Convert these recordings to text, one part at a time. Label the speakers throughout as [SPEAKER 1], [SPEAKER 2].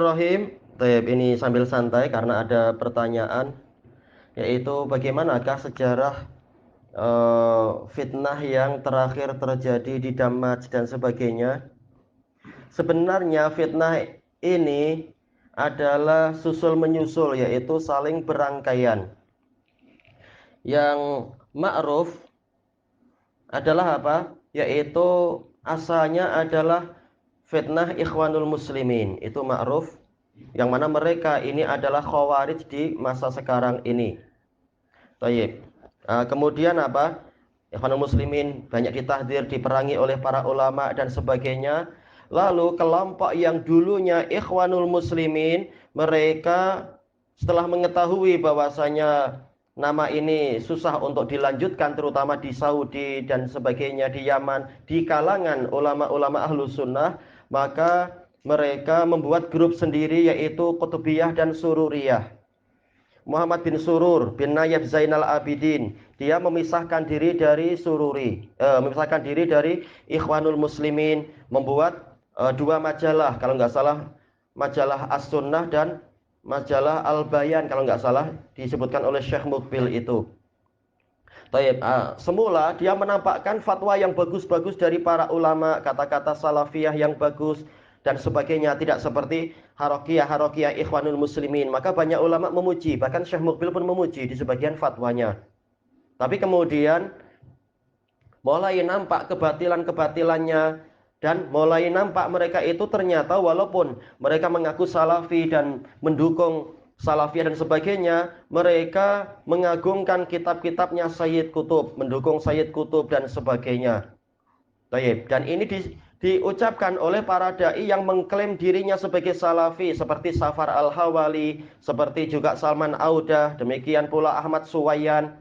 [SPEAKER 1] Bismillahirrahmanirrahim. Baik, ini sambil santai karena ada pertanyaan, yaitu bagaimanakah sejarah fitnah yang terakhir terjadi di Damaj dan sebagainya. Sebenarnya fitnah ini adalah susul menyusul, yaitu saling berangkaian. Yang ma'ruf adalah apa? Yaitu asalnya adalah fitnah Ikhwanul Muslimin. Itu ma'ruf, yang mana mereka ini adalah khawarij di masa sekarang ini. Baik. Kemudian apa? Ikhwanul Muslimin banyak ditahdir, diperangi oleh para ulama dan sebagainya. Lalu kelompok yang dulunya Ikhwanul Muslimin, mereka setelah mengetahui bahwasanya nama ini susah untuk dilanjutkan, terutama di Saudi dan sebagainya, di Yaman, di kalangan ulama-ulama ahlu sunnah, maka mereka membuat grup sendiri, yaitu Qutbiyah dan Sururiyah. Muhammad bin Surur bin Nayyab Zainal Abidin, dia memisahkan diri dari memisahkan diri dari Ikhwanul Muslimin, membuat dua majalah, kalau nggak salah majalah As-Sunnah dan majalah Al-Bayan, kalau nggak salah disebutkan oleh Syekh Mukbil itu. Taib, semula dia menampakkan fatwa yang bagus-bagus dari para ulama, kata-kata salafiyah yang bagus dan sebagainya, tidak seperti harokiyah Ikhwanul Muslimin. Maka banyak ulama memuji, bahkan Syekh Mukbil pun memuji di sebagian fatwanya. Tapi kemudian mulai nampak kebatilan-kebatilannya, dan mulai nampak mereka itu ternyata walaupun mereka mengaku salafi dan mendukung salafiyah dan sebagainya, mereka mengagungkan kitab-kitabnya Sayyid Qutb, mendukung Sayyid Qutb dan sebagainya. Baik, dan ini diucapkan oleh para dai yang mengklaim dirinya sebagai salafi, seperti Safar Al-Hawali, seperti juga Salman Audah, demikian pula Ahmad Suwayan,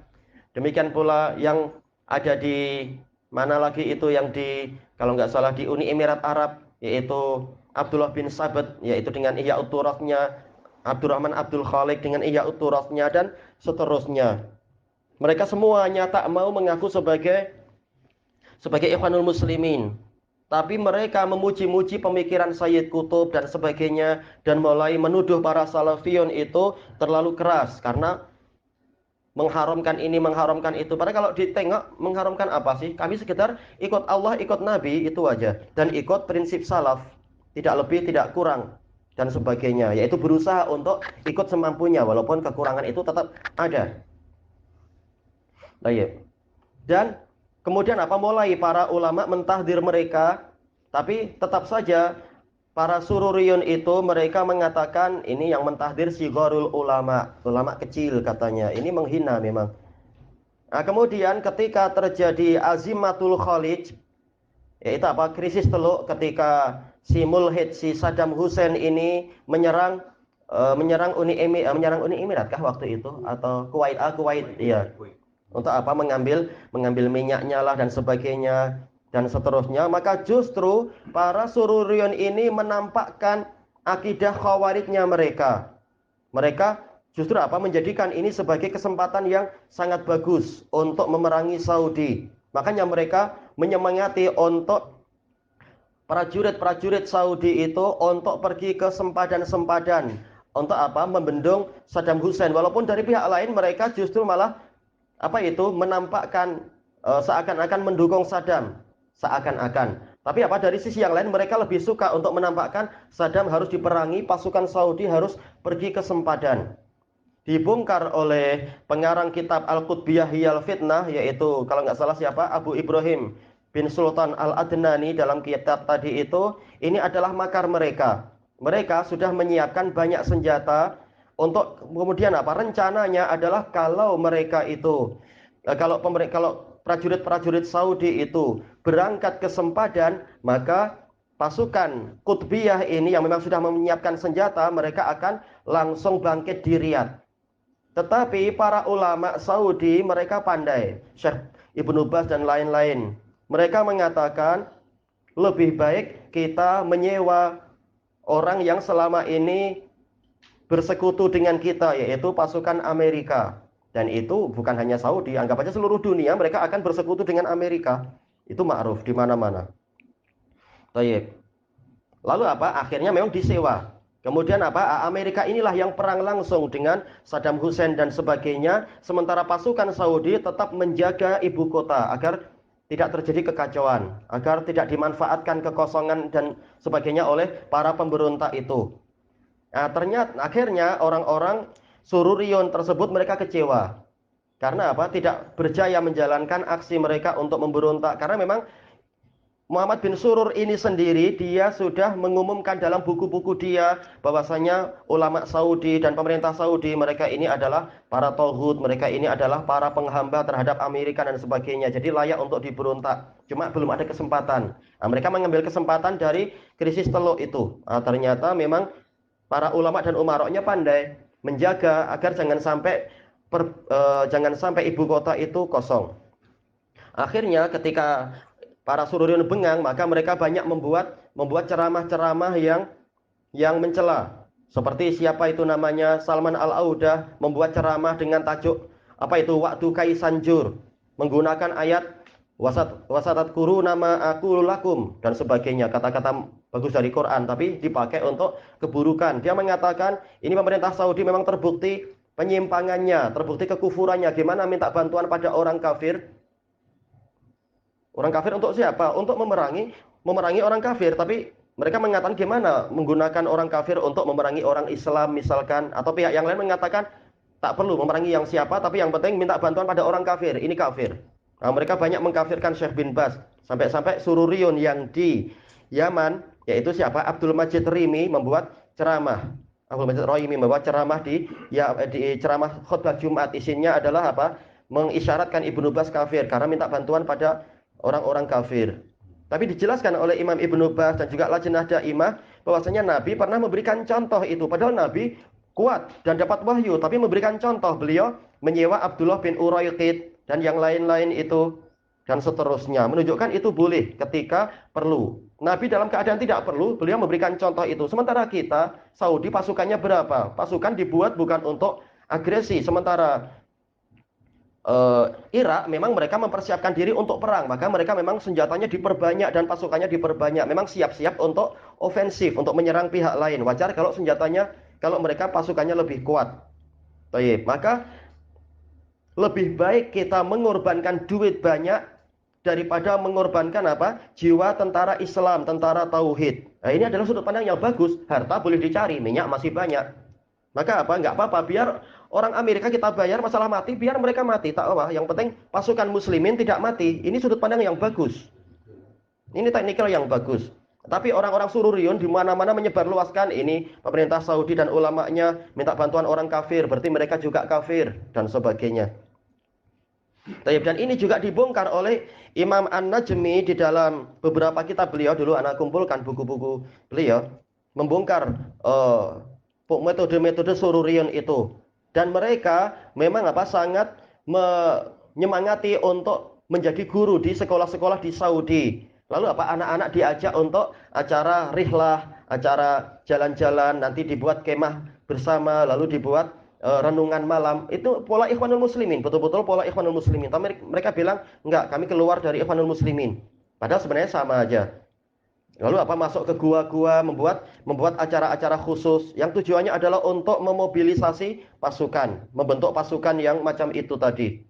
[SPEAKER 1] demikian pula yang ada di mana lagi itu, yang di, kalau nggak salah di Uni Emirat Arab, yaitu Abdullah bin Sabit, yaitu dengan Ihya Uturasnya, Abdurrahman Abdul Khalik dengan Ihya Uturasnya dan seterusnya. Mereka semuanya tak mau mengaku sebagai Ikhwanul Muslimin, tapi mereka memuji-muji pemikiran Sayyid Qutb dan sebagainya, dan mulai menuduh para salafiyun itu terlalu keras karena mengharamkan ini, mengharamkan itu. Padahal kalau ditengok, mengharamkan apa sih? Kami sekedar ikut Allah, ikut Nabi, itu aja, dan ikut prinsip salaf, tidak lebih tidak kurang dan sebagainya, yaitu berusaha untuk ikut semampunya walaupun kekurangan itu tetap ada. Baik. Dan kemudian apa? Mulai para ulama mentahdir mereka, tapi tetap saja para sururiyun itu mereka mengatakan ini yang mentahdir sigharul ulama, ulama kecil katanya. Ini menghina memang. Nah, kemudian ketika terjadi Azimatul Khalij, yaitu apa? Krisis Teluk, ketika si mulhid, si Saddam Hussein ini menyerang menyerang Uni Emirat kah waktu itu, atau Kuwait, Kuwait, iya. Untuk apa? Mengambil minyaknya lah dan sebagainya dan seterusnya. Maka justru para sururion ini menampakkan akidah khawarijnya mereka. Mereka justru apa? Menjadikan ini sebagai kesempatan yang sangat bagus untuk memerangi Saudi. Makanya mereka menyemangati untuk prajurit-prajurit Saudi itu untuk pergi ke sempadan-sempadan. Untuk apa? Membendung Saddam Hussein. Walaupun dari pihak lain mereka justru malah apa itu? Menampakkan seakan-akan mendukung Saddam. Seakan-akan. Tapi apa, dari sisi yang lain mereka lebih suka untuk menampakkan Saddam harus diperangi, pasukan Saudi harus pergi ke sempadan. Dibongkar oleh pengarang kitab Al-Qutbiyah Hiyal Fitnah, yaitu kalau nggak salah siapa, Abu Ibrahim bin Sultan Al-Adnani, dalam kitab tadi itu. Ini adalah makar mereka. Mereka sudah menyiapkan banyak senjata untuk kemudian apa? Rencananya adalah kalau mereka itu kalau prajurit-prajurit Saudi itu berangkat ke sempadan, maka pasukan Qutbiyah ini yang memang sudah menyiapkan senjata, mereka akan langsung bangkit di Riyadh. Tetapi para ulama Saudi mereka pandai, Syekh Ibnu Baz dan lain-lain. Mereka mengatakan lebih baik kita menyewa orang yang selama ini bersekutu dengan kita, yaitu pasukan Amerika. Dan itu bukan hanya Saudi, anggap aja seluruh dunia mereka akan bersekutu dengan Amerika. Itu ma'ruf di mana-mana. Baik. Lalu apa? Akhirnya memang disewa. Kemudian apa? Amerika inilah yang perang langsung dengan Saddam Hussein dan sebagainya, sementara pasukan Saudi tetap menjaga ibu kota agar tidak terjadi kekacauan, agar tidak dimanfaatkan kekosongan dan sebagainya oleh para pemberontak itu. Nah, ternyata akhirnya orang-orang Sururion tersebut mereka kecewa. Karena apa? Tidak berjaya menjalankan aksi mereka untuk memberontak. Karena memang Muhammad bin Surur ini sendiri dia sudah mengumumkan dalam buku-buku dia bahwasanya ulama Saudi dan pemerintah Saudi mereka ini adalah para tauhid, mereka ini adalah para penghamba terhadap Amerika dan sebagainya. Jadi layak untuk diberontak. Cuma belum ada kesempatan. Nah, mereka mengambil kesempatan dari krisis Teluk itu. Nah, ternyata memang para ulama dan umaroknya pandai menjaga agar jangan sampai ibu kota itu kosong. Akhirnya ketika para Sururion bengang, maka mereka banyak membuat ceramah-ceramah yang mencela. Seperti siapa itu namanya Salman Al-Audah membuat ceramah dengan tajuk apa itu waktu Kaisanjur menggunakan ayat wasatat kuru nama aku lakum dan sebagainya, kata-kata bagus dari Quran tapi dipakai untuk keburukan. Dia mengatakan ini pemerintah Saudi memang terbukti penyimpangannya, terbukti kekufurannya. Gimana minta bantuan pada orang kafir? Orang kafir untuk siapa? Untuk memerangi orang kafir. Tapi mereka mengatakan gimana menggunakan orang kafir untuk memerangi orang Islam misalkan. Atau pihak yang lain mengatakan tak perlu memerangi yang siapa, tapi yang penting minta bantuan pada orang kafir. Ini kafir. Nah, mereka banyak mengkafirkan Syekh bin Baz. Sampai-sampai Sururion yang di Yaman, yaitu siapa? Abdul Majid Rimi membuat ceramah. Abdul Majid Rimi membuat ceramah di ceramah khutbah Jumat. Isinya adalah apa? Mengisyaratkan Ibnu Baz kafir karena minta bantuan pada orang-orang kafir. Tapi dijelaskan oleh Imam Ibnu Baz dan juga Lajnah Daimah bahwasanya Nabi pernah memberikan contoh itu. Padahal Nabi kuat dan dapat wahyu, tapi memberikan contoh. Beliau menyewa Abdullah bin Uraiqid dan yang lain-lain itu dan seterusnya. Menunjukkan itu boleh ketika perlu. Nabi dalam keadaan tidak perlu, beliau memberikan contoh itu. Sementara kita, Saudi pasukannya berapa? Pasukan dibuat bukan untuk agresi. Sementara Irak memang mereka mempersiapkan diri untuk perang, maka mereka memang senjatanya diperbanyak dan pasukannya diperbanyak, memang siap-siap untuk ofensif, untuk menyerang pihak lain. Wajar kalau mereka pasukannya lebih kuat. Baik, maka lebih baik kita mengorbankan duit banyak daripada mengorbankan apa? Jiwa tentara Islam, tentara tauhid. Nah, ini adalah sudut pandang yang bagus. Harta boleh dicari, minyak masih banyak. Maka apa? Nggak apa-apa, biar orang Amerika kita bayar, masalah mati, biar mereka mati. Tak apa, yang penting pasukan muslimin tidak mati. Ini sudut pandang yang bagus. Ini teknikal yang bagus. Tapi orang-orang Sururion di mana-mana menyebarluaskan ini pemerintah Saudi dan ulamanya minta bantuan orang kafir, berarti mereka juga kafir dan sebagainya. Dan ini juga dibongkar oleh Imam An-Najmi di dalam beberapa kitab beliau. Dulu anak kumpulkan buku-buku beliau membongkar metode-metode Sururion itu. Dan mereka memang sangat menyemangati untuk menjadi guru di sekolah-sekolah di Saudi. Lalu anak-anak diajak untuk acara rihlah, acara jalan-jalan, nanti dibuat kemah bersama, lalu dibuat renungan malam. Itu pola Ikhwanul Muslimin, betul-betul pola Ikhwanul Muslimin. Tapi mereka bilang enggak, kami keluar dari Ikhwanul Muslimin. Padahal sebenarnya sama aja. Lalu masuk ke gua-gua, membuat acara-acara khusus yang tujuannya adalah untuk memobilisasi pasukan, membentuk pasukan yang macam itu tadi.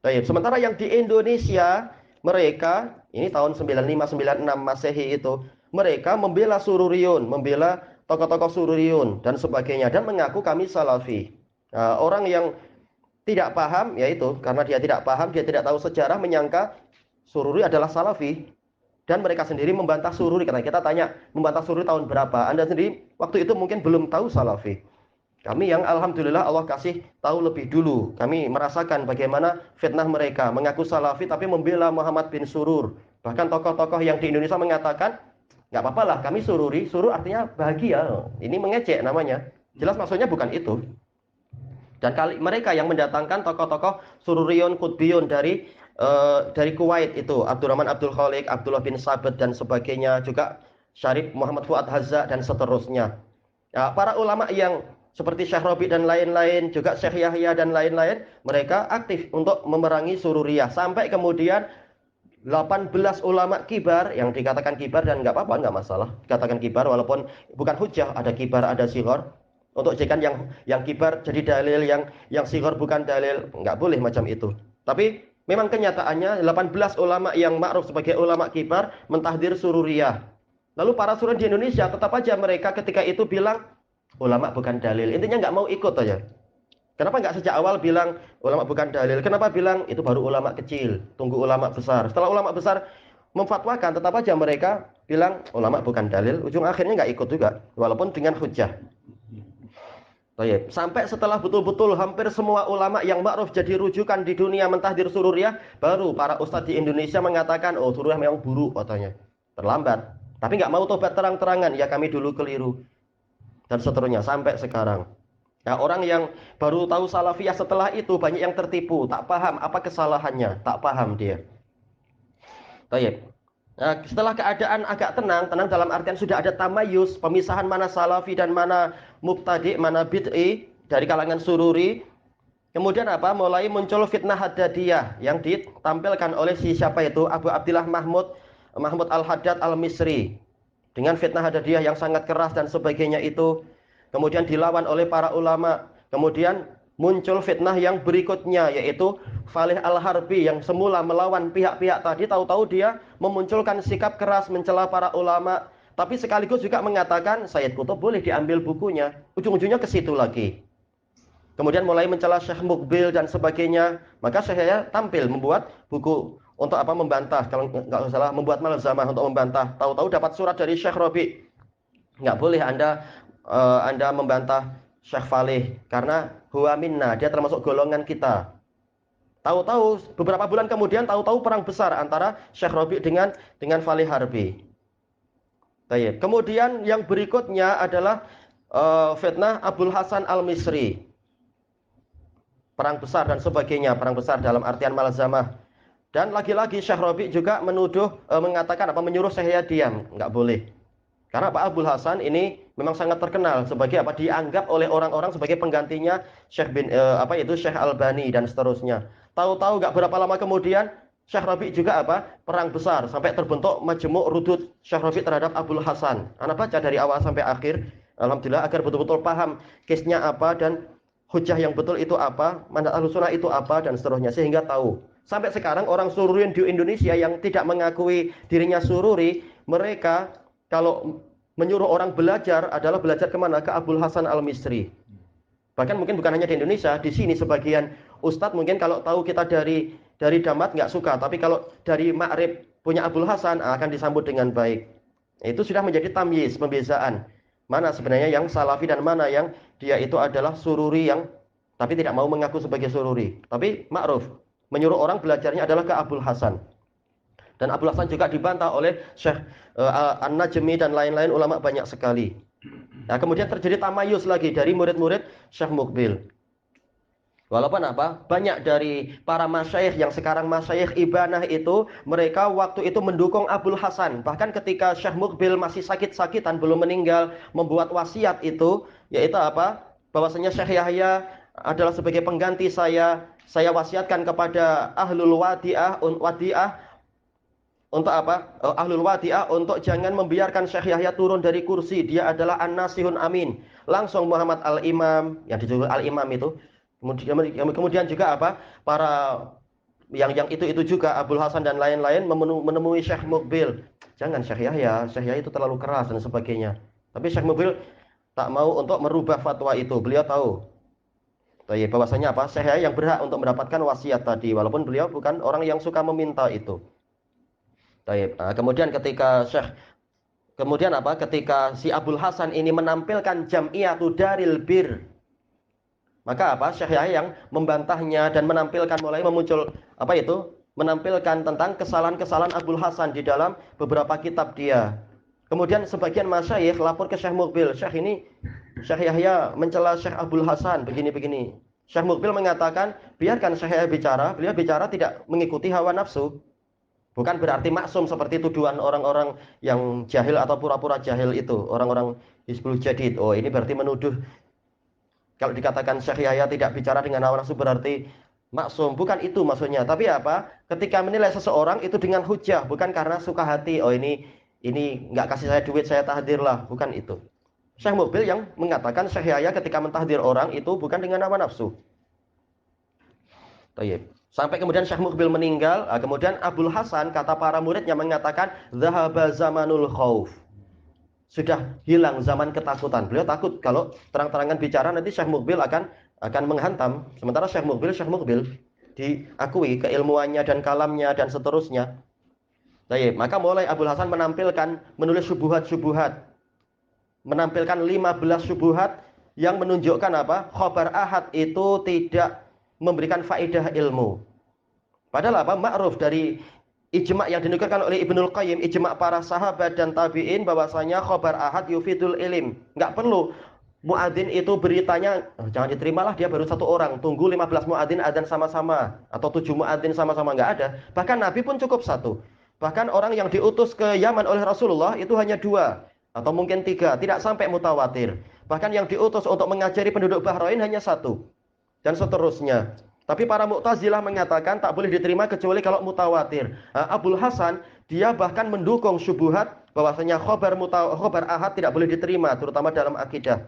[SPEAKER 1] Baik, sementara yang di Indonesia mereka ini tahun 95-96 Masehi itu, mereka membela Sururion, membela tokoh-tokoh Sururion dan sebagainya dan mengaku kami Salafi. Nah, orang yang tidak paham yaitu karena dia tidak paham, dia tidak tahu sejarah, menyangka Sururi adalah Salafi. Dan mereka sendiri membantah Sururi. Karena kita tanya, membantah Sururi tahun berapa? Anda sendiri waktu itu mungkin belum tahu Salafi. Kami yang alhamdulillah Allah kasih tahu lebih dulu. Kami merasakan bagaimana fitnah mereka. Mengaku Salafi tapi membela Muhammad bin Surur. Bahkan tokoh-tokoh yang di Indonesia mengatakan, nggak apa-apa lah kami Sururi. Surur artinya bahagia. Ini mengejek namanya. Jelas maksudnya bukan itu. Dan mereka yang mendatangkan tokoh-tokoh Sururion, Qutbiyon dari Kuwait itu, Abdurrahman Abdul Khaliq, Abdullah bin Sabit dan sebagainya, juga Syarif Muhammad Fuad Hazza dan seterusnya. Nah, para ulama yang seperti Syekh Rabi dan lain-lain, juga Syekh Yahya dan lain-lain, mereka aktif untuk memerangi Sururiyah sampai kemudian 18 ulama kibar yang dikatakan kibar, dan nggak apa-apa, nggak masalah dikatakan kibar walaupun bukan hujah, ada kibar ada sighar. Untuk jadikan yang kibar jadi dalil, yang sighar bukan dalil, nggak boleh macam itu. Tapi memang kenyataannya 18 ulama yang ma'ruf sebagai ulama kibar mentahdir sururiyah. Lalu para surah di Indonesia tetap aja mereka ketika itu bilang ulama bukan dalil. Intinya nggak mau ikut aja. Kenapa nggak sejak awal bilang ulama bukan dalil? Kenapa bilang itu baru ulama kecil, tunggu ulama besar. Setelah ulama besar memfatwakan, tetap aja mereka bilang ulama bukan dalil. Ujung akhirnya nggak ikut juga, walaupun dengan hujah. Baik. Sampai setelah betul-betul hampir semua ulama yang ma'ruf jadi rujukan di dunia mentahdir sururiyah, baru para ustadz di Indonesia mengatakan, oh sururiyah memang buruk katanya. Terlambat. Tapi nggak mau tobat terang-terangan, ya kami dulu keliru. Dan seterusnya, sampai sekarang. Nah, orang yang baru tahu salafiyah setelah itu banyak yang tertipu, tak paham apa kesalahannya, tak paham dia. Baik. Nah, setelah keadaan agak tenang, tenang dalam artian sudah ada tamayus, pemisahan mana salafi dan mana mubtadi, mana bid'i dari kalangan sururi. Kemudian apa? Mulai muncul fitnah Haddadiyah yang ditampilkan oleh si siapa itu? Abu Abdillah Mahmud Al-Haddad Al-Misri. Dengan fitnah Haddadiyah yang sangat keras dan sebagainya itu, kemudian dilawan oleh para ulama. Kemudian muncul fitnah yang berikutnya, yaitu Falih Al-Harbi yang semula melawan pihak-pihak tadi, tahu-tahu dia memunculkan sikap keras mencela para ulama, tapi sekaligus juga mengatakan Sayyid Qutb boleh diambil bukunya. Ujung-ujungnya ke situ lagi. Kemudian mulai mencela Syekh Mukbil dan sebagainya. Maka saya tampil membuat buku untuk apa, membantah, kalau nggak salah membuat malzamah untuk membantah. Tahu-tahu dapat surat dari Syekh Robi, nggak boleh Anda membantah Syekh Falih karena huwa minna, dia termasuk golongan kita. Tahu-tahu beberapa bulan kemudian, tahu-tahu perang besar antara Syekh Robi dengan Falih Harbi. Baik. Kemudian yang berikutnya adalah fitnah Abdul Hasan Al-Misri. Perang besar dan sebagainya, perang besar dalam artian malzamah. Dan lagi-lagi Syekh Robi juga mengatakan apa, menyuruh saya diam, nggak boleh. Karena Pak Abdul Hasan ini memang sangat terkenal sebagai apa, dianggap oleh orang-orang sebagai penggantinya Syekh Syekh Albani dan seterusnya. Tahu-tahu nggak berapa lama kemudian Syekh Rabi juga apa, perang besar sampai terbentuk Majmu' Rudud Syekh Rabi terhadap Abdul Hasan. Anda baca dari awal sampai akhir, alhamdulillah, agar betul-betul paham case-nya apa dan hujah yang betul itu apa, mandat Ahlussunnah itu apa dan seterusnya, sehingga tahu. Sampai sekarang orang sururi di Indonesia yang tidak mengakui dirinya sururi, mereka kalau menyuruh orang belajar adalah belajar kemana? Ke Abdul Hasan Al-Misri. Bahkan mungkin bukan hanya di Indonesia, di sini sebagian ustadz mungkin kalau tahu kita dari Damat nggak suka, tapi kalau dari Ma'rib punya Abdul Hasan akan disambut dengan baik. Itu sudah menjadi tamyiz, pembezaan. Mana sebenarnya yang salafi dan mana yang dia itu adalah sururi yang tapi tidak mau mengaku sebagai sururi. Tapi ma'ruf, menyuruh orang belajarnya adalah ke Abdul Hasan. Dan Abdul Hasan juga dibantah oleh Syekh An-Najmi dan lain-lain ulama banyak sekali. Nah, kemudian terjadi tamayus lagi dari murid-murid Syekh Mukbil. Walaupun apa, banyak dari para masyayikh yang sekarang masyayikh Ibanah itu, mereka waktu itu mendukung Abdul Hasan. Bahkan ketika Syekh Mukbil masih sakit-sakitan, belum meninggal, membuat wasiat itu, yaitu apa, bahwasanya Syekh Yahya adalah sebagai pengganti saya wasiatkan kepada Ahlul Wadi'ah untuk apa? Ahlul Wadi'ah untuk jangan membiarkan Syekh Yahya turun dari kursi. Dia adalah An-Nasihun Amin. Langsung Muhammad Al-Imam, yang dijuluki Al-Imam itu. Kemudian juga apa? Para yang itu juga Abdul Hasan dan lain-lain menemui Syekh Mukbil. Jangan Syekh Yahya itu terlalu keras dan sebagainya. Tapi Syekh Mukbil tak mau untuk merubah fatwa itu. Beliau tahu bahwasanya apa? Syekh Yahya yang berhak untuk mendapatkan wasiat tadi, walaupun beliau bukan orang yang suka meminta itu. Kemudian ketika si Abdul Hasan ini menampilkan Jam'iyatu Daril Bir, maka apa, Syekh Yahya yang membantahnya dan menampilkan tentang kesalahan-kesalahan Abdul Hasan di dalam beberapa kitab dia. Kemudian sebagian masyayikh lapor ke Syekh Mukbil, Syekh Yahya mencela Syekh Abdul Hasan begini-begini. Syekh Mukbil mengatakan, biarkan Syekh Yahya bicara, beliau bicara tidak mengikuti hawa nafsu. Bukan berarti maksum seperti tuduhan orang-orang yang jahil atau pura-pura jahil itu, orang-orang Hizbul Jadid. Oh, ini berarti menuduh, kalau dikatakan Syekh Yahya tidak bicara dengan hawa nafsu berarti maksum, bukan itu maksudnya. Tapi apa? Ketika menilai seseorang itu dengan hujah, bukan karena suka hati. Oh ini nggak kasih saya duit, saya tahdir lah, bukan itu. Syekh Mukbil yang mengatakan Syekh Yahya ketika mentahdir orang itu bukan dengan nama nafsu. Tayyib. Sampai kemudian Syekh Mukbil meninggal, kemudian Abdul Hasan kata para muridnya mengatakan zahaba zamanul khauf. Sudah hilang zaman ketakutan. Beliau takut kalau terang-terangan bicara nanti Syekh Mukbil akan menghantam. Sementara Syekh Mukbil diakui keilmuannya dan kalamnya dan seterusnya. Tayyib. Maka mulai Abdul Hasan menulis syubhat-syubhat. Menampilkan 15 syubhat yang menunjukkan apa? Khabar ahad itu tidak memberikan faedah ilmu. Padahal apa? Ma'ruf dari ijma' yang dinukilkan oleh Ibnul Qayyim, ijma' para sahabat dan tabi'in bahwasanya khabar ahad yufidul ilim. Enggak perlu muadzin itu beritanya jangan diterimalah, dia baru satu orang, tunggu 15 muadzin adzan sama-sama atau 7 muadzin sama-sama, enggak ada. Bahkan Nabi pun cukup satu. Bahkan orang yang diutus ke Yaman oleh Rasulullah itu hanya 2 atau mungkin 3, tidak sampai mutawatir. Bahkan yang diutus untuk mengajari penduduk Bahrain hanya 1 dan seterusnya. Tapi para Mu'tazilah mengatakan tak boleh diterima kecuali kalau mutawatir. Abdul Hasan dia bahkan mendukung syubhat bahwasanya khabar ahad tidak boleh diterima terutama dalam akidah.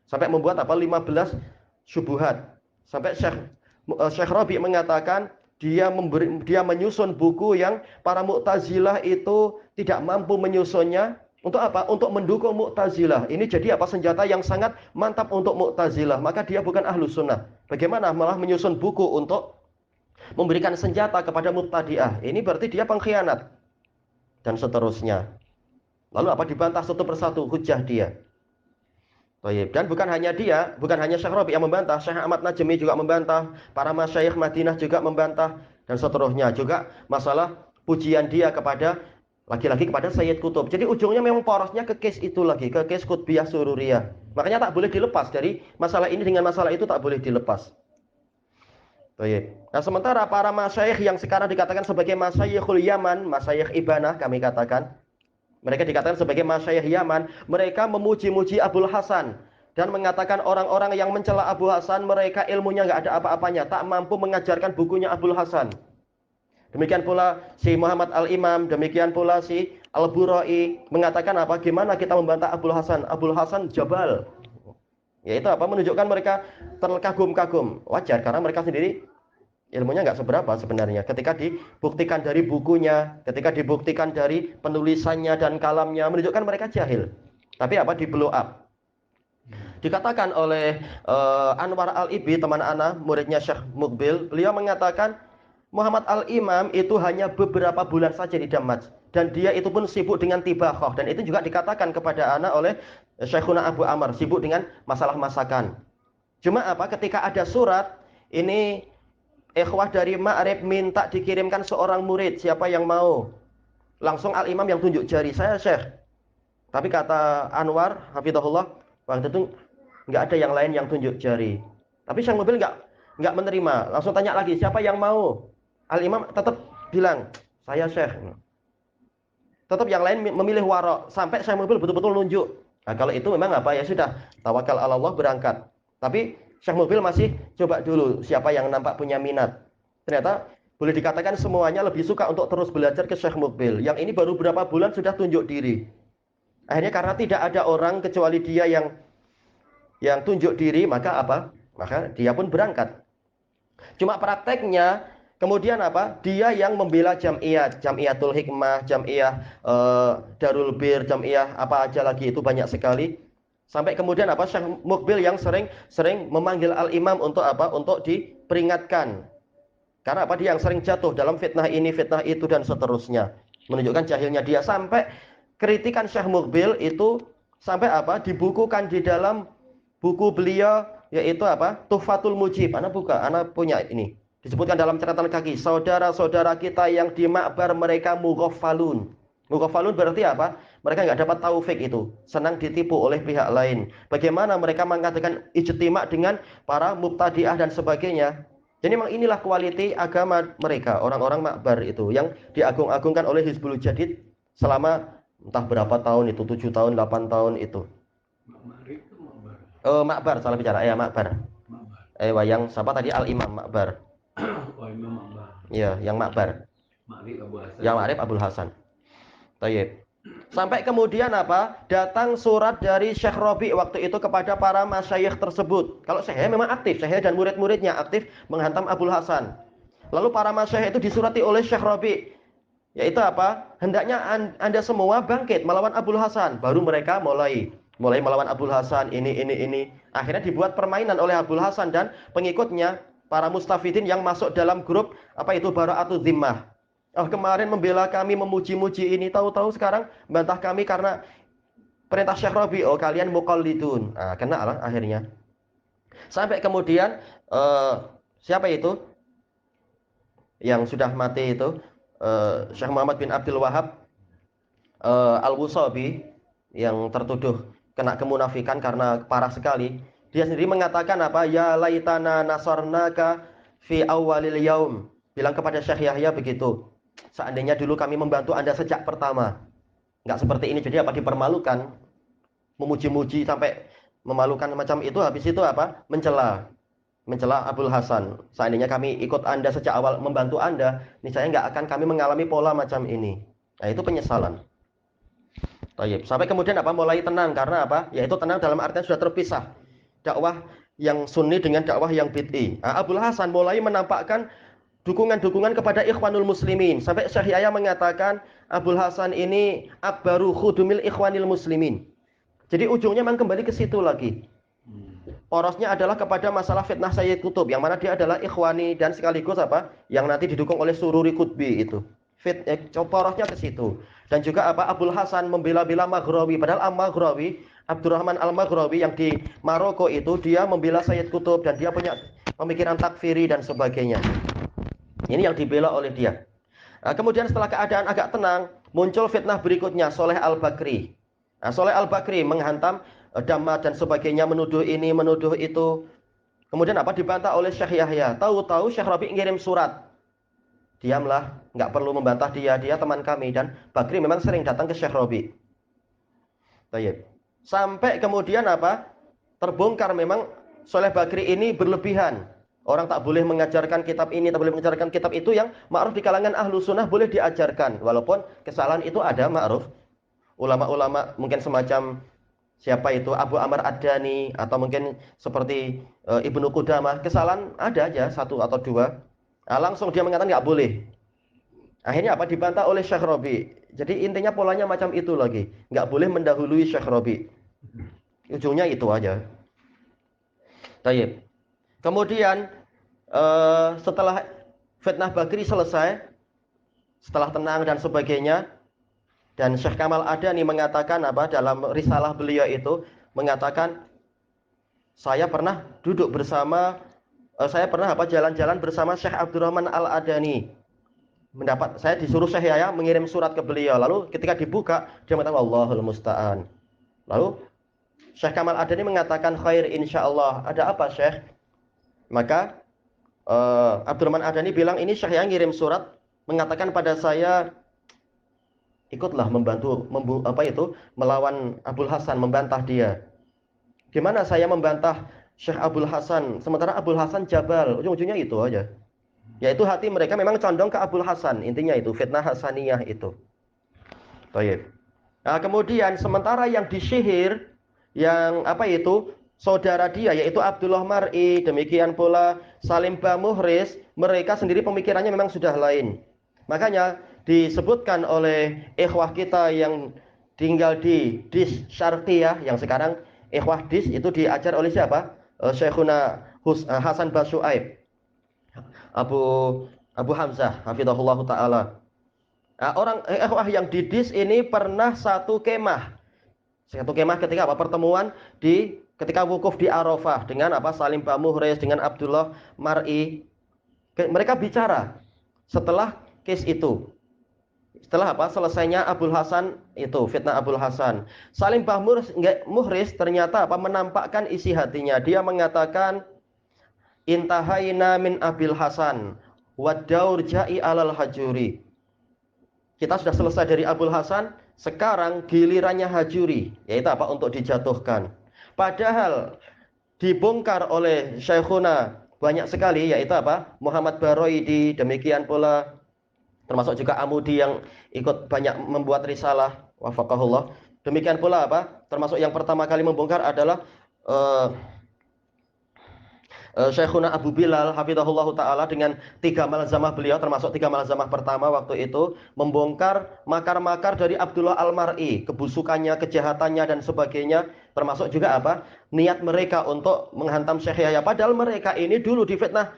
[SPEAKER 1] Sampai membuat 15 syubhat. Sampai Syekh Rabi mengatakan dia menyusun buku yang para Mu'tazilah itu tidak mampu menyusunnya. Untuk apa? Untuk mendukung Mu'tazilah. Ini jadi apa? Senjata yang sangat mantap untuk Mu'tazilah. Maka dia bukan ahlus sunnah. Bagaimana malah menyusun buku untuk memberikan senjata kepada Mubtadi'ah. Ini berarti dia pengkhianat. Dan seterusnya. Lalu apa? Dibantah satu persatu hujah dia. Dan bukan hanya dia, bukan hanya Syekh Rabi yang membantah, Syekh Ahmad Najmi juga membantah, para masyayikh Madinah juga membantah, dan seterusnya. Juga masalah pujian dia lagi-lagi kepada Sayyid Qutb. Jadi ujungnya memang porosnya ke case itu lagi, ke case Qutbiyah Sururiyah. Makanya tak boleh dilepas dari masalah ini dengan masalah itu, tak boleh dilepas. Nah, sementara para masyayikh yang sekarang dikatakan sebagai masyayikhul Yaman, masyayikh Ibanah kami katakan, mereka dikatakan sebagai masyayikh Yaman, mereka memuji-muji Abdul Hasan dan mengatakan orang-orang yang mencela Abu Hasan mereka ilmunya nggak ada apa-apanya, tak mampu mengajarkan bukunya Abdul Hasan. Demikian pula si Muhammad Al-Imam, demikian pula si Al-Burai mengatakan apa? Gimana kita membantah Abdul Hasan? Abdul Hasan Jabal. Yaitu apa? Menunjukkan mereka terkagum-kagum. Wajar karena mereka sendiri ilmunya nggak seberapa sebenarnya. Ketika dibuktikan dari bukunya, ketika dibuktikan dari penulisannya dan kalamnya, menunjukkan mereka jahil. Tapi apa? Di blow up. Dikatakan oleh Anwar Al-Ibi, teman ana, muridnya Syekh Mukbil, beliau mengatakan Muhammad Al-Imam itu hanya beberapa bulan saja di Damaj dan dia itu pun sibuk dengan tibakhah, dan itu juga dikatakan kepada anak oleh Syekhuna Abu Amr, sibuk dengan masalah masakan. Cuma apa? Ketika ada surat ini ikhwah dari Ma'rib minta dikirimkan seorang murid, siapa yang mau? Langsung Al-Imam yang tunjuk jari, saya Syekh. Tapi kata Anwar hafizahullah, waktu itu nggak ada yang lain yang tunjuk jari. Tapi Syekh Mukbil nggak menerima, langsung tanya lagi, siapa yang mau? Al-Imam tetap bilang, saya Syekh. Tetap yang lain memilih warok, sampai Syekh Mukbil betul-betul nunjuk. Nah, kalau itu memang apa ya sudah, tawakal ala Allah, berangkat. Tapi Syekh Mukbil masih coba dulu siapa yang nampak punya minat. Ternyata boleh dikatakan semuanya lebih suka untuk terus belajar ke Syekh Mukbil. Yang ini baru berapa bulan sudah tunjuk diri. Akhirnya karena tidak ada orang kecuali dia yang tunjuk diri, maka apa? Maka dia pun berangkat. Cuma prakteknya kemudian apa? Dia yang membela Jamiatul Hikmah, Jamiah Darul Bir, Jamiah apa aja lagi itu banyak sekali. Sampai kemudian apa? Syekh Mukbil yang sering memanggil Al-Imam untuk apa? Untuk diperingatkan. Karena apa? Dia yang sering jatuh dalam fitnah ini, fitnah itu dan seterusnya. Menunjukkan jahilnya dia, sampai kritikan Syekh Mukbil itu sampai apa? Dibukukan di dalam buku beliau, yaitu apa? Tuhfatul Mujib. Anak punya ini. Disebutkan dalam catatan kaki, saudara-saudara kita yang di makbar mereka mughafalun. Mughafalun berarti apa? Mereka nggak dapat taufik itu, senang ditipu oleh pihak lain. Bagaimana mereka mengatakan ijtima' dengan para mubtadi'ah dan sebagainya. Jadi memang inilah kualiti agama mereka, orang-orang makbar itu yang diagung-agungkan oleh Hizbul Jadid selama entah berapa tahun itu, 7 tahun, 8 tahun itu. Makbar, salah bicara. Ya, makbar. Yang siapa tadi? Al-Imam Makbar. Ya, yang Makbar. Yang Ma'rif Abul Hasan. Tayyib. Sampai kemudian apa? Datang surat dari Syekh Rabi waktu itu kepada para masyayikh tersebut. Kalau Syekh memang aktif, Syekh dan murid-muridnya aktif menghantam Abul Hasan. Lalu para masyayikh itu disurati oleh Syekh Rabi, yaitu apa? Hendaknya Anda semua bangkit melawan Abul Hasan. Baru mereka mulai melawan Abul Hasan ini. Akhirnya dibuat permainan oleh Abul Hasan dan pengikutnya, para mustafidin yang masuk dalam grup apa itu Bara'atu Zimmah. Oh, kemarin membela kami, memuji-muji ini, tahu-tahu sekarang bantah kami karena perintah Syekh Rabi. Oh, kalian muqallidun. Nah, kena lah akhirnya. Sampai kemudian siapa itu yang sudah mati itu? Syekh Muhammad bin Abdul Wahab Al-Wusabi, yang tertuduh kena kemunafikan karena parah sekali. Dia sendiri mengatakan apa? Ya laitana nasarnaka fi awalil yaum. Bilang kepada Syekh Yahya begitu. Seandainya dulu kami membantu Anda sejak pertama. Nggak seperti ini, jadi apa dipermalukan, memuji-muji sampai memalukan macam itu. Habis itu apa? Mencela Abul Hasan. Seandainya kami ikut Anda sejak awal, membantu Anda, niscaya nggak akan kami mengalami pola macam ini. Nah, itu penyesalan. Tayyib. Sampai kemudian apa? Mulai tenang karena apa? Yaitu tenang dalam artian sudah terpisah dakwah yang sunni dengan dakwah yang bid'i. Nah, Abul Hasan mulai menampakkan dukungan-dukungan kepada Ikhwanul Muslimin. Sampai Syekh Yahya mengatakan Abul Hasan ini akbaru khudumil Ikhwanil Muslimin. Jadi ujungnya memang kembali ke situ lagi. Porosnya adalah kepada masalah fitnah Sayyid Qutb, yang mana dia adalah ikhwani dan sekaligus apa? Yang nanti didukung oleh Sururi Qutbi itu. Porosnya ke situ. Dan juga apa? Abul Hasan membela-bela Maghrawi, padahal Al-Maghrawi, Abdurrahman Al-Maghrawi yang di Maroko itu, dia membela Sayyid Qutb dan dia punya pemikiran takfiri dan sebagainya. Ini yang dibela oleh dia. Nah, kemudian setelah keadaan agak tenang, muncul fitnah berikutnya, Soleh Al-Bakri. Nah, Soleh Al-Bakri menghantam Dammat dan sebagainya, menuduh ini, menuduh itu. Kemudian apa? Dibantah oleh Syekh Yahya. Tahu-tahu Syekh Rabi ngirim surat. Diamlah, nggak perlu membantah dia teman kami. Dan Bakri memang sering datang ke Syekh Rabi. Tayyib. Sampai kemudian apa? Terbongkar memang Soleh Bakri ini berlebihan. Orang tak boleh mengajarkan kitab ini, tak boleh mengajarkan kitab itu, yang ma'ruf di kalangan ahlu sunnah boleh diajarkan. Walaupun kesalahan itu ada ma'ruf. Ulama-ulama mungkin semacam siapa itu, Abu Amr Ad-Dani, atau mungkin seperti Ibnu Qudamah, kesalahan ada aja, satu atau dua. Nah, langsung dia mengatakan nggak boleh. Akhirnya apa? Dibantah oleh Syekh Rabi. Jadi intinya polanya macam itu lagi. Nggak boleh mendahului Syekh Rabi. Ujungnya itu aja. Tayyib. Kemudian setelah fitnah Bakri selesai, setelah tenang dan sebagainya, dan Syekh Kamal Adani mengatakan apa dalam risalah beliau itu, mengatakan saya pernah duduk bersama, saya pernah apa jalan-jalan bersama Syekh Abdurrahman Al-Adani. Saya disuruh Syekh Yahya mengirim surat ke beliau. Lalu ketika dibuka, dia mengatakan Allahul Musta'an. Lalu Syekh Kamal Adani mengatakan khair insyaallah. Ada apa Syekh? Maka Abdurrahman Adani bilang, ini Syekh yang ngirim surat mengatakan pada saya, ikutlah membantu melawan Abul Hasan, membantah dia. Gimana saya membantah Syekh Abul Hasan sementara Abul Hasan jabal? Ujung-ujungnya itu aja. Yaitu hati mereka memang condong ke Abul Hasan. Intinya itu fitnah Hasaniyah itu. Baik. Nah, kemudian sementara yang disihir, yang apa itu, saudara dia yaitu Abdullah Mar'i, demikian pula Salim Bamuhris, mereka sendiri pemikirannya memang sudah lain. Makanya disebutkan oleh ikhwah kita yang tinggal di Dis Syarqiyah, yang sekarang ikhwah Dis itu diajar oleh siapa? Syekhuna Hasan Basuaib, Abu Hamzah hafizahullah taala. Nah, orang ikhwah yang di Dis ini pernah satu kemah ketika apa? Pertemuan ketika wukuf di Arafah dengan apa? Salim Bamuhris, dengan Abdullah Mar'i. Mereka bicara setelah case itu. Setelah apa? Selesainya Abul Hasan itu, fitnah Abul Hasan. Salim Bamuhris ternyata apa? Menampakkan isi hatinya. Dia mengatakan, intahaina min Abil Hasan wa daur ja'i alal hajuri. Kita sudah selesai dari Abul Hasan, sekarang gilirannya Hajuri, yaitu apa? Untuk dijatuhkan. Padahal dibongkar oleh Syekhuna banyak sekali, yaitu apa? Muhammad Baroidi, demikian pula termasuk juga Amudi yang ikut banyak membuat risalah, wafaqahullah. Demikian pula apa? Termasuk yang pertama kali membongkar adalah eh, Syekhuna Abu Bilal hafizahullahu taala dengan tiga malzamah beliau, termasuk tiga malzamah pertama waktu itu membongkar makar-makar dari Abdullah Al-Mar'i, kebusukannya, kejahatannya dan sebagainya, termasuk juga apa? Niat mereka untuk menghantam Syekh Yahya, padahal mereka ini dulu difitnah,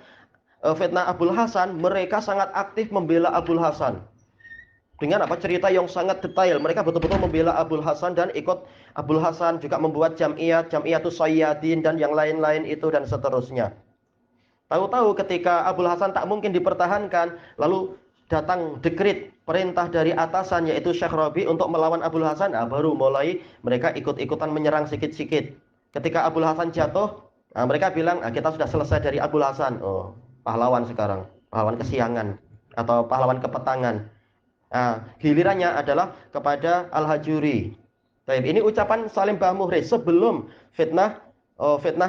[SPEAKER 1] fitnah Abdul Hasan, mereka sangat aktif membela Abdul Hasan dengan apa, cerita yang sangat detail. Mereka betul-betul membela Abdul Hasan dan ikut Abdul Hasan, juga membuat Jamiatus Sayyadin dan yang lain-lain itu dan seterusnya. Tahu-tahu ketika Abdul Hasan tak mungkin dipertahankan, lalu datang dekrit perintah dari atasan yaitu Syekh Rabi untuk melawan Abdul Hasan. Nah, baru mulai mereka ikut-ikutan menyerang sikit-sikit. Ketika Abdul Hasan jatuh, nah, mereka bilang, kita sudah selesai dari Abdul Hasan. Oh, pahlawan sekarang, pahlawan kesiangan atau pahlawan kepetangan. Nah, gilirannya adalah kepada Al-Hajuri. Baik, ini ucapan Salim Bah Muhriz sebelum fitnah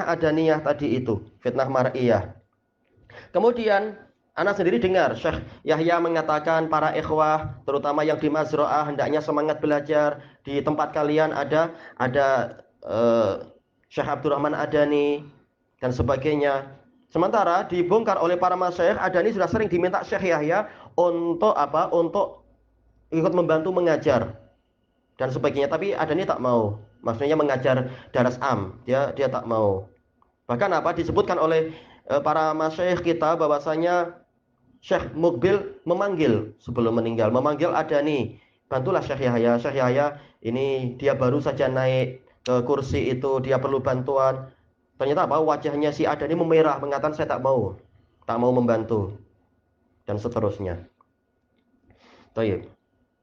[SPEAKER 1] Adaniyah tadi itu, fitnah Mar'iyah. Kemudian Ana sendiri dengar Syekh Yahya mengatakan para ikhwah terutama yang di Mazro'ah hendaknya semangat belajar. Di tempat kalian ada Syekh Abdurrahman Adani dan sebagainya. Sementara dibongkar oleh para masyayikh, Adani sudah sering diminta Syekh Yahya untuk apa? Untuk ikut membantu mengajar dan sebagainya, tapi Adani tak mau. Maksudnya mengajar daras am, dia tak mau. Bahkan apa disebutkan oleh para masyayikh kita bahwasanya Syekh Mukbil memanggil sebelum meninggal, memanggil Adani, bantulah Syekh Yahya. Syekh Yahya ini dia baru saja naik ke kursi itu, dia perlu bantuan. Ternyata apa, wajahnya si Adani memerah, mengatakan saya tak mau membantu dan seterusnya. Baik.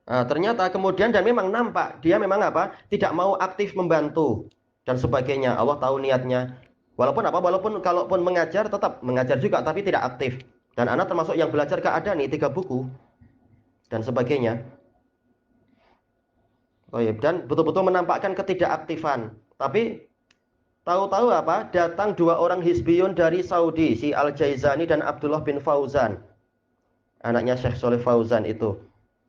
[SPEAKER 1] Nah, ternyata kemudian dan memang nampak dia memang apa, tidak mau aktif membantu dan sebagainya. Allah tahu niatnya. Walaupun kalaupun mengajar tetap mengajar juga tapi tidak aktif. Dan anak termasuk yang belajar ke Adani 3 buku dan sebagainya. Oh iya, dan betul-betul menampakkan ketidakaktifan. Tapi tahu-tahu apa? Datang 2 orang hizbiyun dari Saudi, si Al-Jaizani dan Abdullah bin Fauzan. Anaknya Syekh Soleh Fauzan itu.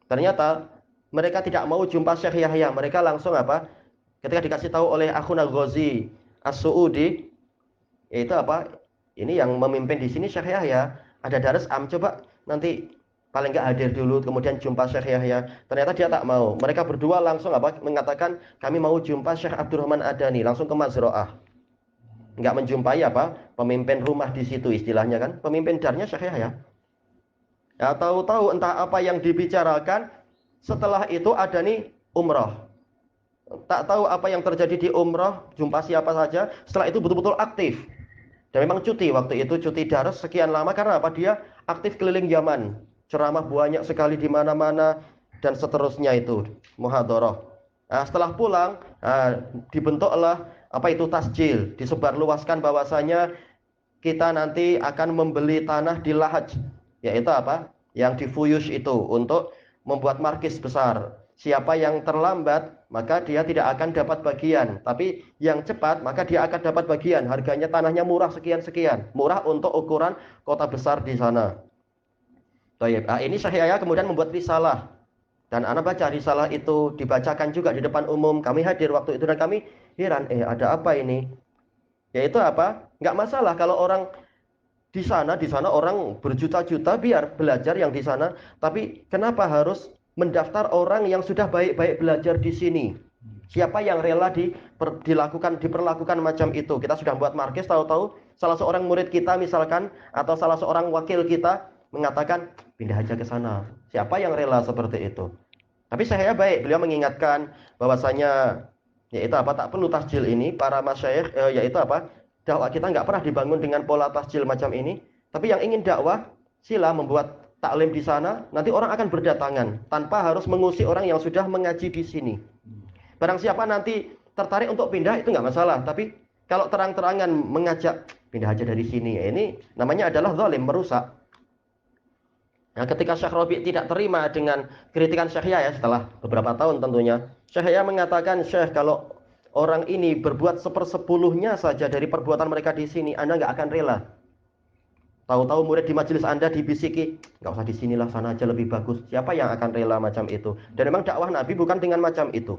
[SPEAKER 1] Ternyata mereka tidak mau jumpa Syekh Yahya. Mereka langsung apa? Ketika dikasih tahu oleh Akhuna Ghazi As-Suudi, yaitu apa? Ini yang memimpin di sini Syekh Yahya, ada daras am, coba nanti paling nggak hadir dulu, kemudian jumpa Syekh Yahya. Ternyata dia tak mau. Mereka berdua langsung apa? Mengatakan kami mau jumpa Syekh Abdurrahman Adani, langsung ke Mazro'ah. Nggak menjumpai apa? Pemimpin rumah di situ istilahnya kan? Pemimpin darnya Syekh Yahya. Ya, tahu-tahu entah apa yang dibicarakan. Setelah itu Adani umrah. Tak tahu apa yang terjadi di umrah, jumpa siapa saja. Setelah itu betul-betul aktif. Dan memang cuti waktu itu, cuti daras sekian lama karena apa? Dia aktif keliling Yaman. Ceramah banyak sekali di mana-mana dan seterusnya itu, muhadharah. Nah, setelah pulang, dibentuklah apa itu tasjil, disebarluaskan bahwasanya kita nanti akan membeli tanah di Lahaj, yaitu apa? Yang di Fuyush itu untuk membuat markis besar. Siapa yang terlambat, maka dia tidak akan dapat bagian. Tapi yang cepat, maka dia akan dapat bagian. Harganya tanahnya murah sekian-sekian. Murah untuk ukuran kota besar di sana. Baik. Nah, ini Syekh Yahya kemudian membuat risalah. Dan anak baca risalah itu, dibacakan juga di depan umum. Kami hadir waktu itu dan kami heran, ada apa ini? Yaitu apa? Nggak masalah kalau orang di sana orang berjuta-juta biar belajar yang di sana, tapi kenapa harus mendaftar orang yang sudah baik-baik belajar di sini? Siapa yang rela diperlakukan macam itu? Kita sudah buat markis, tahu-tahu salah seorang murid kita misalkan atau salah seorang wakil kita mengatakan pindah aja ke sana. Siapa yang rela seperti itu? Tapi saya baik, beliau mengingatkan bahwasanya yaitu apa, tak perlu tasjil ini para masyayikh, yaitu apa, dakwah kita nggak pernah dibangun dengan pola tasjil macam ini. Tapi yang ingin dakwah sila membuat taklim di sana, nanti orang akan berdatangan tanpa harus mengusik orang yang sudah mengaji di sini. Barang siapa nanti tertarik untuk pindah itu nggak masalah, tapi kalau terang-terangan mengajak pindah aja dari sini, ini namanya adalah zalim, merusak. Nah, ketika Syekh Rabi tidak terima dengan kritikan Syekh Yahya setelah beberapa tahun tentunya, Syekh Yahya mengatakan, Syekh, kalau orang ini berbuat 1/10 saja dari perbuatan mereka di sini, Anda nggak akan rela. Tahu-tahu murid di majelis Anda dibisiki, nggak usah di sinilah, sana aja lebih bagus. Siapa yang akan rela macam itu? Dan memang dakwah Nabi bukan dengan macam itu.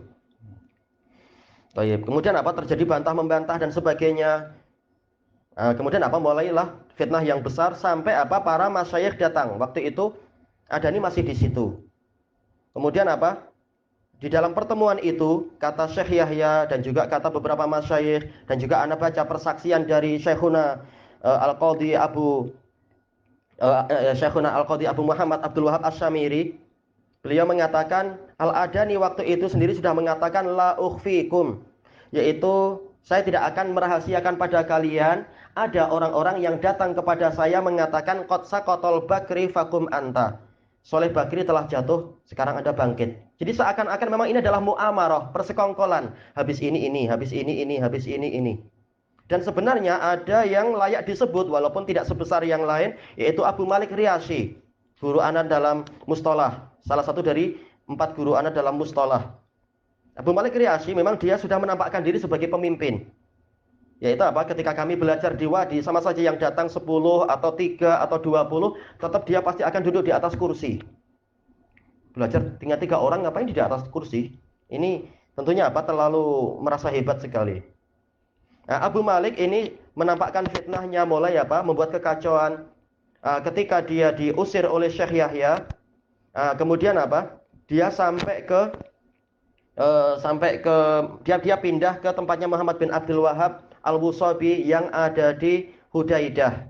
[SPEAKER 1] Baik. Kemudian apa terjadi bantah membantah dan sebagainya. Kemudian apa mulailah fitnah yang besar sampai apa para masyayikh datang. Waktu itu Adani masih di situ. Kemudian apa? Di dalam pertemuan itu kata Syekh Yahya dan juga kata beberapa masyayikh dan juga Anda baca persaksian dari Syekhuna Al-Qadhi Al-Qadhi Abu Muhammad Abdul Wahab Asy-Syamiri. Beliau mengatakan Al-Adani waktu itu sendiri sudah mengatakan la ukhfikum, yaitu saya tidak akan merahasiakan pada kalian. Ada orang-orang yang datang kepada saya mengatakan qad saqatal bakri fakum anta. Soleh Bakri telah jatuh, sekarang Anda bangkit. Jadi seakan-akan memang ini adalah muamarah, persekongkolan. Habis ini, habis ini, habis ini. Dan sebenarnya ada yang layak disebut walaupun tidak sebesar yang lain, yaitu Abu Malik Riyasyi, guru ana dalam mustalah, salah satu dari 4 guru ana dalam mustalah. Abu Malik Riyasyi memang dia sudah menampakkan diri sebagai pemimpin. Yaitu apa? Ketika kami belajar di Wadi, sama saja yang datang 10 atau 3 atau 20, tetap dia pasti akan duduk di atas kursi. Belajar tinggal 3 orang, ngapain di atas kursi? Ini tentunya apa? Terlalu merasa hebat sekali. Nah, Abu Malik ini menampakkan fitnahnya mulai apa? Membuat kekacauan. Ketika dia diusir oleh Syekh Yahya, kemudian apa? Dia sampai ke dia pindah ke tempatnya Muhammad bin Abdul Wahab Al-Wusabi yang ada di Hudaidah.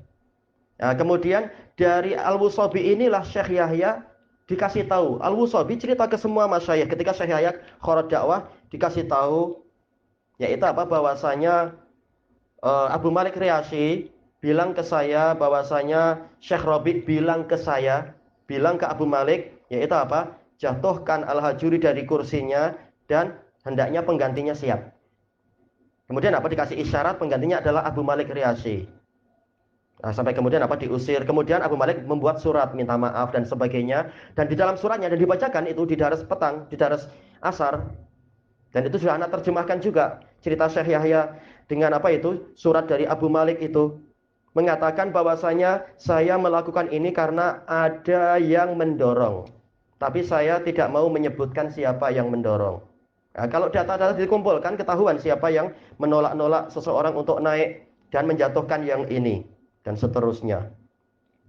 [SPEAKER 1] Nah, kemudian dari Al-Wusabi inilah Syekh Yahya dikasih tahu. Al-Wusabi cerita ke semua masyayikh ketika Syekh Yahya kharaj dakwah, dikasih tahu yaitu apa? Bahwasanya Abu Malik Riyasyi bilang ke saya, bahwasanya Syekh Rabi bilang ke saya, bilang ke Abu Malik, yaitu apa? Jatuhkan Al-Hajuri dari kursinya dan hendaknya penggantinya siap. Kemudian apa? Dikasih isyarat penggantinya adalah Abu Malik Riyasyi. Nah, sampai kemudian apa? Diusir. Kemudian Abu Malik membuat surat minta maaf dan sebagainya. Dan di dalam suratnya dan dibacakan itu di daras petang, di daras asar. Dan itu sudah anak terjemahkan juga cerita Syekh Yahya dengan apa itu? Surat dari Abu Malik itu mengatakan bahwasanya saya melakukan ini karena ada yang mendorong. Tapi saya tidak mau menyebutkan siapa yang mendorong. Nah, kalau data-data dikumpulkan, ketahuan siapa yang menolak-nolak seseorang untuk naik dan menjatuhkan yang ini dan seterusnya.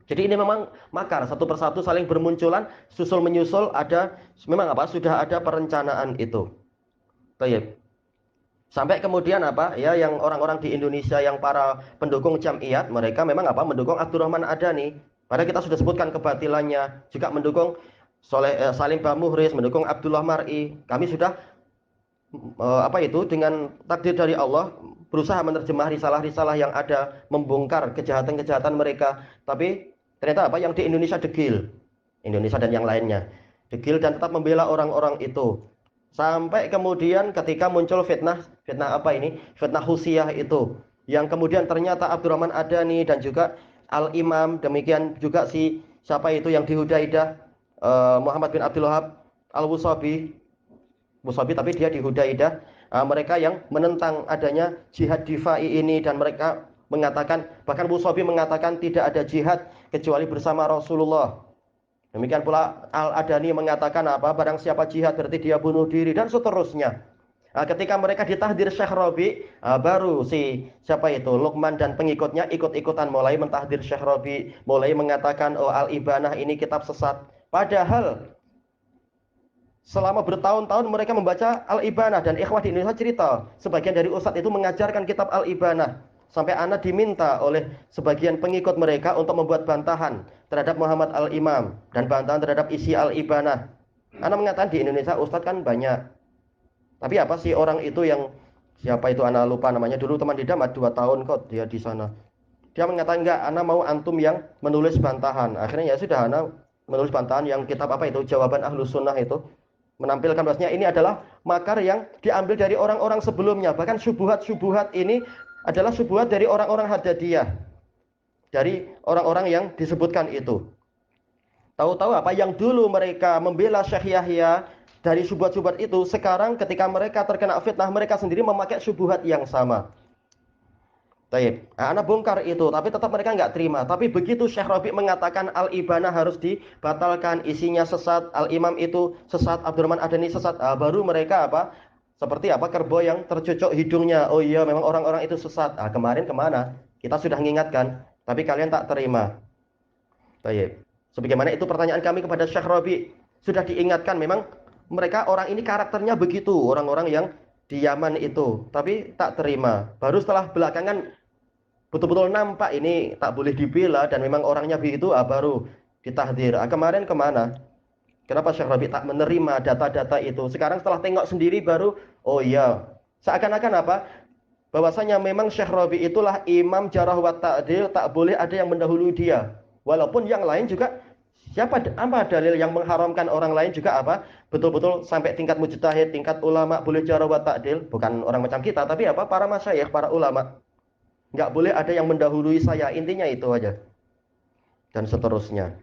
[SPEAKER 1] Jadi ini memang makar, satu persatu saling bermunculan, susul menyusul, ada memang apa? Sudah ada perencanaan itu. Baik. Sampai kemudian apa? Ya, yang orang-orang di Indonesia yang para pendukung Jam'iyat, mereka memang apa? Mendukung Abdurrahman Adani. Padahal kita sudah sebutkan kebatilannya, juga mendukung Salim Bamuhriz, mendukung Abdullah Mar'i. Kami sudah dengan takdir dari Allah berusaha menerjemah risalah-risalah yang ada, membongkar kejahatan-kejahatan mereka. Tapi ternyata apa? Yang di Indonesia degil, Indonesia dan yang lainnya degil dan tetap membela orang-orang itu. Sampai kemudian ketika muncul fitnah apa ini? Fitnah Husiyah itu, yang kemudian ternyata Abdurrahman Adani dan juga Al-Imam, demikian juga siapa itu yang di Hudaidah, Muhammad bin Abdul Wahab Al-Wusabi, tapi dia di Hudaidah, mereka yang menentang adanya jihad difa'i ini, dan mereka mengatakan, bahkan Wusabi mengatakan tidak ada jihad kecuali bersama Rasulullah. Demikian pula Al-Adani mengatakan apa? Barang siapa jihad berarti dia bunuh diri dan seterusnya. Ketika mereka ditahdir Syekh Rabi, baru siapa itu? Luqman dan pengikutnya ikut-ikutan mulai mentahdir Syekh Rabi, mulai mengatakan oh Al-Ibanah ini kitab sesat. Padahal selama bertahun-tahun mereka membaca Al-Ibanah, dan ikhwah di Indonesia cerita, sebagian dari ustadz itu mengajarkan kitab Al-Ibanah. Sampai anak diminta oleh sebagian pengikut mereka untuk membuat bantahan terhadap Muhammad Al-Imam dan bantahan terhadap isi Al-Ibanah. Anak mengatakan di Indonesia ustadz kan banyak. Tapi apa sih orang itu yang siapa itu, anak lupa namanya, dulu teman di Damat 2 tahun kok dia di sana. Dia mengatakan enggak, anak mau antum yang menulis bantahan. Akhirnya ya sudah, anak menulis bantahan yang kitab apa itu, Jawaban Ahlus Sunnah itu, menampilkan bahwasanya ini adalah makar yang diambil dari orang-orang sebelumnya. Bahkan syubhat-syubhat ini adalah syubhat dari orang-orang Haddadiyah, dari orang-orang yang disebutkan itu. Tahu-tahu apa yang dulu mereka membela Syekh Yahya dari syubhat-syubhat itu, sekarang ketika mereka terkena fitnah, mereka sendiri memakai syubhat yang sama. Taib. Nah, Ana bongkar itu, tapi tetap mereka nggak terima. Tapi begitu Syekh Rabi mengatakan Al-Ibanah harus dibatalkan, isinya sesat, Al-Imam itu sesat, Abdurrahman Adani sesat, baru mereka apa? Seperti apa kerbau yang tercucuk hidungnya. Oh iya, memang orang-orang itu sesat. Kemarin kemana? Kita sudah mengingatkan, tapi kalian tak terima. Taib. Sebagaimana itu pertanyaan kami kepada Syekh Rabi. Sudah diingatkan, memang mereka orang ini karakternya begitu, orang-orang yang di Yaman itu, tapi tak terima. Baru setelah belakangan betul-betul nampak ini tak boleh dibela dan memang orangnya begitu, baru ditahdir. Kemarin kemana? Kenapa Syekh Rabi tak menerima data-data itu? Sekarang setelah tengok sendiri baru, oh iya, seakan-akan apa? Bahwasanya memang Syekh Rabi itulah imam jarah wa ta'dil, tak boleh ada yang mendahului dia. Walaupun yang lain juga, siapa apa dalil yang mengharamkan orang lain juga apa? Betul-betul sampai tingkat mujtahid, tingkat ulama boleh jarah wa ta'dil, bukan orang macam kita, tapi apa? Para masyayikh, para ulama. Nggak boleh ada yang mendahului saya, intinya itu aja. Dan seterusnya.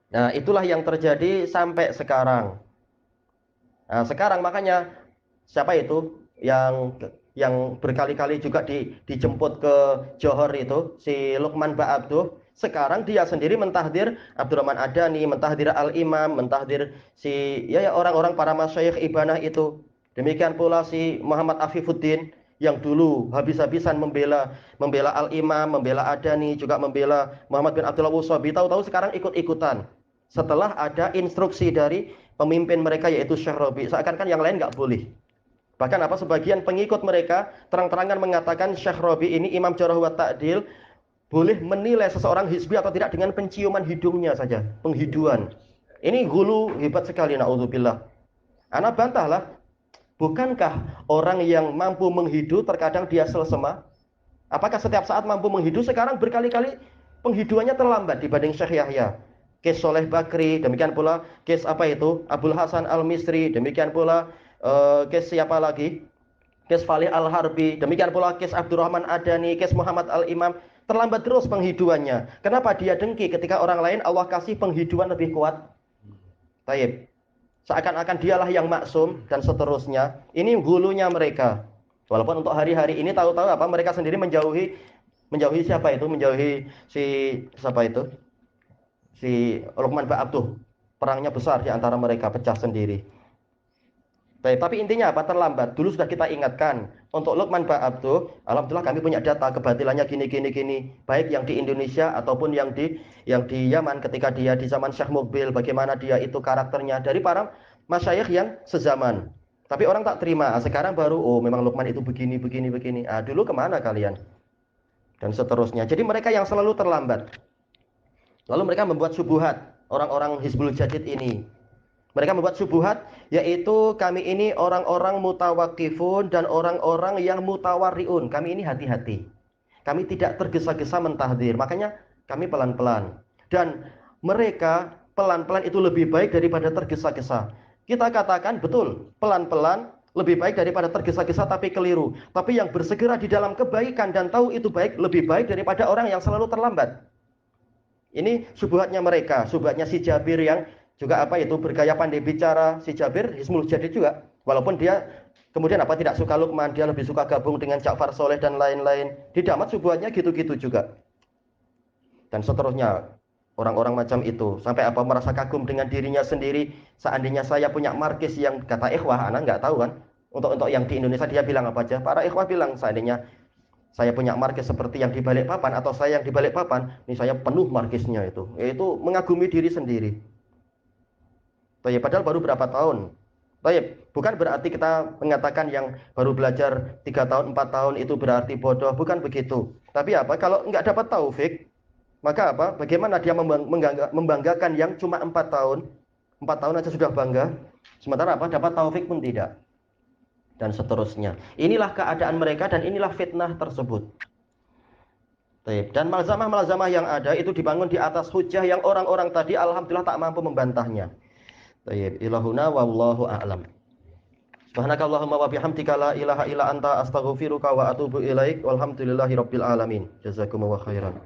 [SPEAKER 1] Nah, itulah yang terjadi sampai sekarang. Nah, sekarang makanya siapa itu yang berkali-kali juga dijemput ke Johor itu, si Lukman Ba'abduh. Sekarang dia sendiri mentahdir Abdurrahman Adani, mentahdir Al-Imam, mentahdir si ya orang-orang para masyayikh Ibanah itu. Demikian pula si Muhammad Afifuddin yang dulu habis-habisan membela Al-Imam, membela Adani, juga membela Muhammad bin Abdullah Wasabi. Tahu-tahu sekarang ikut-ikutan. Setelah ada instruksi dari pemimpin mereka yaitu Syekh Rabi, seakan-akan yang lain nggak boleh. Bahkan apa sebagian pengikut mereka terang-terangan mengatakan Syekh Rabi ini imam jarh wa ta'dil boleh menilai seseorang hizbi atau tidak dengan penciuman hidungnya saja, penghiduan. Ini gulu hebat sekali, naudzubillah. Ana bantahlah, bukankah orang yang mampu menghidu terkadang dia selsema? Apakah setiap saat mampu menghidu? Sekarang berkali-kali penghiduannya terlambat dibanding Syekh Yahya. Kes Soleh Bakri, demikian pula kes apa itu Abdul Hasan Al-Misri, demikian pula kes siapa lagi? Kes Falih Al-Harbi, demikian pula kes Abdurrahman Adani, kes Muhammad Al-Imam, terlambat terus penghiduannya. Kenapa dia dengki ketika orang lain Allah kasih penghiduan lebih kuat? Taib. Seakan-akan dialah yang maksum dan seterusnya. Ini hulunya mereka. Walaupun untuk hari-hari ini tahu-tahu apa mereka sendiri menjauhi siapa itu? Menjauhi si siapa itu? Si Luqman Ba'abduh. Perangnya besar di antara mereka, pecah sendiri. Baik, tapi intinya apa? Terlambat. Dulu sudah kita ingatkan. Untuk Luqman Ba'abduh, alhamdulillah kami punya data kebatilannya gini. Baik yang di Indonesia ataupun yang di Yaman ketika dia di zaman Syekh Mukbil, bagaimana dia itu karakternya dari para masyayikh yang sezaman. Tapi orang tak terima. Sekarang baru, oh memang Luqman itu begini. Dulu kemana kalian? Dan seterusnya. Jadi mereka yang selalu terlambat. Lalu mereka membuat subuhat, orang-orang Hizbul Jadid ini. Mereka membuat subuhat, yaitu kami ini orang-orang mutawakifun dan orang-orang yang mutawarriun. Kami ini hati-hati. Kami tidak tergesa-gesa mentahdir. Makanya kami pelan-pelan. Dan mereka pelan-pelan itu lebih baik daripada tergesa-gesa. Kita katakan betul, pelan-pelan lebih baik daripada tergesa-gesa tapi keliru. Tapi yang bersegera di dalam kebaikan dan tahu itu baik, lebih baik daripada orang yang selalu terlambat. Ini subuhatnya mereka, subuhatnya si Jabir yang juga apa itu bergaya pandai bicara. Si Jabir Hizbul Jadid juga, walaupun dia kemudian apa tidak suka Luqman, dia lebih suka gabung dengan Ja'far Soleh dan lain-lain. Di Damat subuhatnya gitu-gitu juga. Dan seterusnya orang-orang macam itu sampai apa merasa kagum dengan dirinya sendiri. Seandainya saya punya markis yang kata ikhwah, anak nggak tahu kan. Untuk yang di Indonesia dia bilang apa aja? Para ikhwah bilang seandainya saya punya markis seperti yang di Balikpapan atau saya yang di Balikpapan, ini saya penuh markisnya itu. Itu mengagumi diri sendiri. Tayyib, padahal baru berapa tahun. Tayyib, bukan berarti kita mengatakan yang baru belajar 3 tahun, 4 tahun itu berarti bodoh, bukan begitu. Tapi apa? Kalau nggak dapat taufik, maka apa? Bagaimana dia membanggakan yang cuma 4 tahun? 4 tahun aja sudah bangga. Sementara apa? Dapat taufik pun tidak. Dan seterusnya. Inilah keadaan mereka dan inilah fitnah tersebut. Dan malzamah-malzamah yang ada itu dibangun di atas hujah yang orang-orang tadi alhamdulillah tak mampu membantahnya. Ilahuna wallahu a'lam. Subhanakallahumma wa bihamdika la ilaha illa anta astaghfiruka wa atubu ilaik. Walhamdulillahirabbil alamin. Jazakumullahu khairan.